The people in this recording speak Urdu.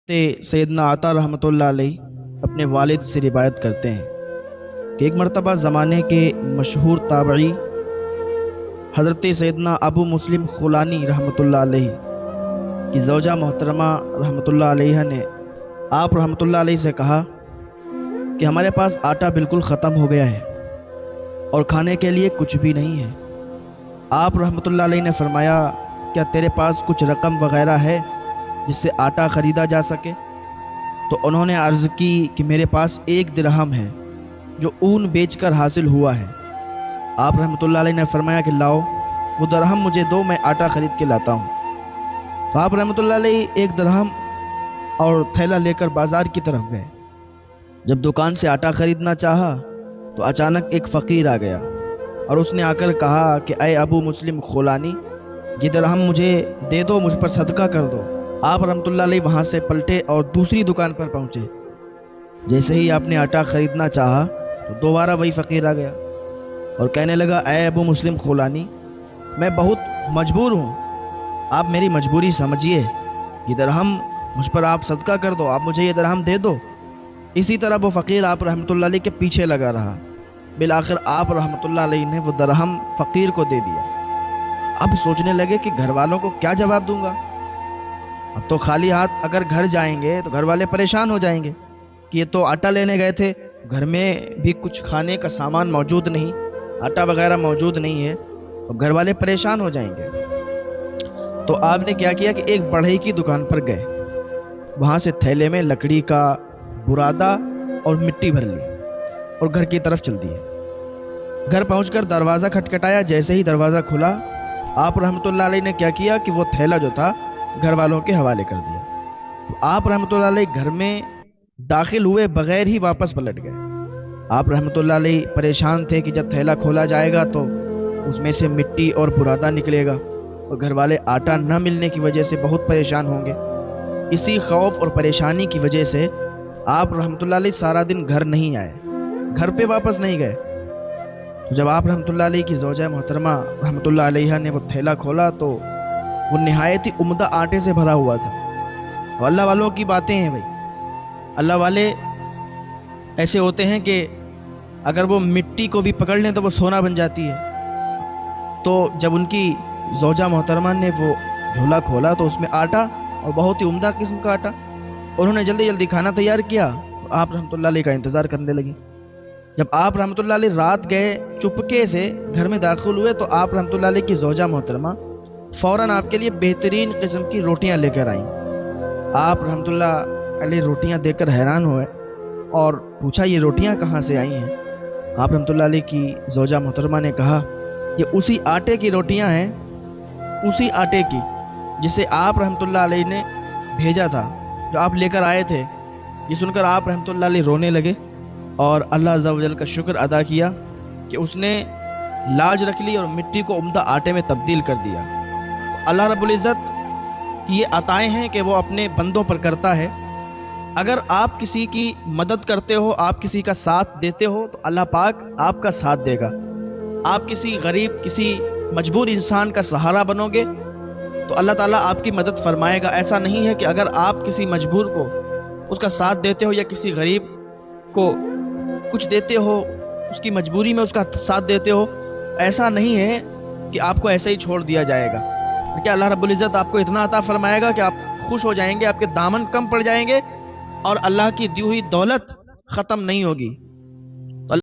سیدنا عطا رحمۃ اللہ علیہ اپنے والد سے روایت کرتے ہیں کہ ایک مرتبہ زمانے کے مشہور تابعی حضرت سیدنا ابو مسلم خولانی رحمۃ اللہ علیہ کی زوجہ محترمہ رحمۃ اللہ علیہ نے آپ رحمۃ اللہ علیہ سے کہا کہ ہمارے پاس آٹا بالکل ختم ہو گیا ہے اور کھانے کے لیے کچھ بھی نہیں ہے۔ آپ رحمۃ اللہ علیہ نے فرمایا، کیا تیرے پاس کچھ رقم وغیرہ ہے جس سے آٹا خریدا جا سکے؟ تو انہوں نے عرض کی کہ میرے پاس 1 درہم ہے جو اون بیچ کر حاصل ہوا ہے۔ آپ رحمۃ اللہ علیہ نے فرمایا کہ لاؤ وہ درہم مجھے دو، میں آٹا خرید کے لاتا ہوں۔ تو آپ رحمۃ اللہ علیہ 1 درہم اور تھیلا لے کر بازار کی طرف گئے۔ جب دکان سے آٹا خریدنا چاہا تو اچانک ایک فقیر آ گیا اور اس نے آ کر کہا کہ اے ابو مسلم خولانی، یہ درہم مجھے دے دو، مجھ پر صدقہ کر دو۔ آپ رحمۃ اللہ علیہ وہاں سے پلٹے اور دوسری دکان پر پہنچے۔ جیسے ہی آپ نے آٹا خریدنا چاہا تو دوبارہ وہی فقیر آ گیا اور کہنے لگا، اے ابو مسلم خولانی، میں بہت مجبور ہوں، آپ میری مجبوری سمجھیے، یہ درہم مجھ پر آپ صدقہ کر دو، آپ مجھے یہ درہم دے دو۔ اسی طرح وہ فقیر آپ رحمۃ اللہ علیہ کے پیچھے لگا رہا۔ بالآخر آپ رحمۃ اللہ علیہ نے وہ درہم فقیر کو دے دیا۔ اب سوچنے لگے کہ گھر والوں کو کیا جواب دوں گا؟ اب تو خالی ہاتھ اگر گھر جائیں گے تو گھر والے پریشان ہو جائیں گے کہ یہ تو آٹا لینے گئے تھے، گھر میں بھی کچھ کھانے کا سامان موجود نہیں، آٹا وغیرہ موجود نہیں ہے، اب گھر والے پریشان ہو جائیں گے۔ تو آپ نے کیا کیا کہ ایک بڑھئی کی دکان پر گئے، وہاں سے تھیلے میں لکڑی کا برادہ اور مٹی بھر لی اور گھر کی طرف چل دیے۔ گھر پہنچ کر دروازہ کھٹکھٹایا، جیسے ہی دروازہ کھلا آپ رحمۃ اللہ علیہ نے کیا کیا کہ وہ تھیلا جو تھا گھر والوں کے حوالے کر دیا۔ تو آپ رحمۃ اللہ علیہ گھر میں داخل ہوئے بغیر ہی واپس پلٹ گئے۔ آپ رحمۃ اللہ علیہ پریشان تھے کہ جب تھیلا کھولا جائے گا تو اس میں سے مٹی اور برادہ نکلے گا اور گھر والے آٹا نہ ملنے کی وجہ سے بہت پریشان ہوں گے۔ اسی خوف اور پریشانی کی وجہ سے آپ رحمۃ اللہ علیہ سارا دن گھر نہیں آئے، گھر پہ واپس نہیں گئے۔ تو جب آپ رحمۃ اللہ علیہ کی زوجہ محترمہ رحمۃ اللہ علیہ نے وہ تھیلا کھولا تو وہ نہایت ہی عمدہ آٹے سے بھرا ہوا تھا۔ اور اللہ والوں کی باتیں ہیں بھائی، اللہ والے ایسے ہوتے ہیں کہ اگر وہ مٹی کو بھی پکڑ لیں تو وہ سونا بن جاتی ہے۔ تو جب ان کی زوجہ محترمہ نے وہ جھولا کھولا تو اس میں آٹا، اور بہت ہی عمدہ قسم کا آٹا، انہوں نے جلدی جلدی کھانا تیار کیا اور آپ رحمۃ اللہ علیہ کا انتظار کرنے لگی۔ جب آپ رحمۃ اللہ علیہ رات گئے، چپکے سے گھر میں داخل ہوئے تو آپ رحمۃ اللہ علیہ کی زوجہ محترمہ فوراً آپ کے لیے بہترین قسم کی روٹیاں لے کر آئیں۔ آپ رحمۃ اللہ علیہ روٹیاں دیکھ کر حیران ہوئے اور پوچھا، یہ روٹیاں کہاں سے آئی ہیں؟ آپ رحمۃ اللہ علیہ کی زوجہ محترمہ نے کہا، یہ اسی آٹے کی روٹیاں ہیں، اسی آٹے کی جسے آپ رحمۃ اللہ علیہ نے بھیجا تھا، جو آپ لے کر آئے تھے۔ یہ سن کر آپ رحمۃ اللہ علیہ رونے لگے اور اللہ عز و جل کا شکر ادا کیا کہ اس نے لاج رکھ لی اور مٹی کو عمدہ آٹے میں تبدیل کر دیا۔ اللہ رب العزت کی یہ عطائیں ہیں کہ وہ اپنے بندوں پر کرتا ہے۔ اگر آپ کسی کی مدد کرتے ہو، آپ کسی کا ساتھ دیتے ہو تو اللہ پاک آپ کا ساتھ دے گا۔ آپ کسی غریب، کسی مجبور انسان کا سہارا بنو گے تو اللہ تعالیٰ آپ کی مدد فرمائے گا۔ ایسا نہیں ہے کہ اگر آپ کسی مجبور کو اس کا ساتھ دیتے ہو یا کسی غریب کو کچھ دیتے ہو، اس کی مجبوری میں اس کا ساتھ دیتے ہو، ایسا نہیں ہے کہ آپ کو ایسے ہی چھوڑ دیا جائے گا، کہ اللہ رب العزت آپ کو اتنا عطا فرمائے گا کہ آپ خوش ہو جائیں گے، آپ کے دامن کم پڑ جائیں گے اور اللہ کی دی ہوئی دولت ختم نہیں ہوگی۔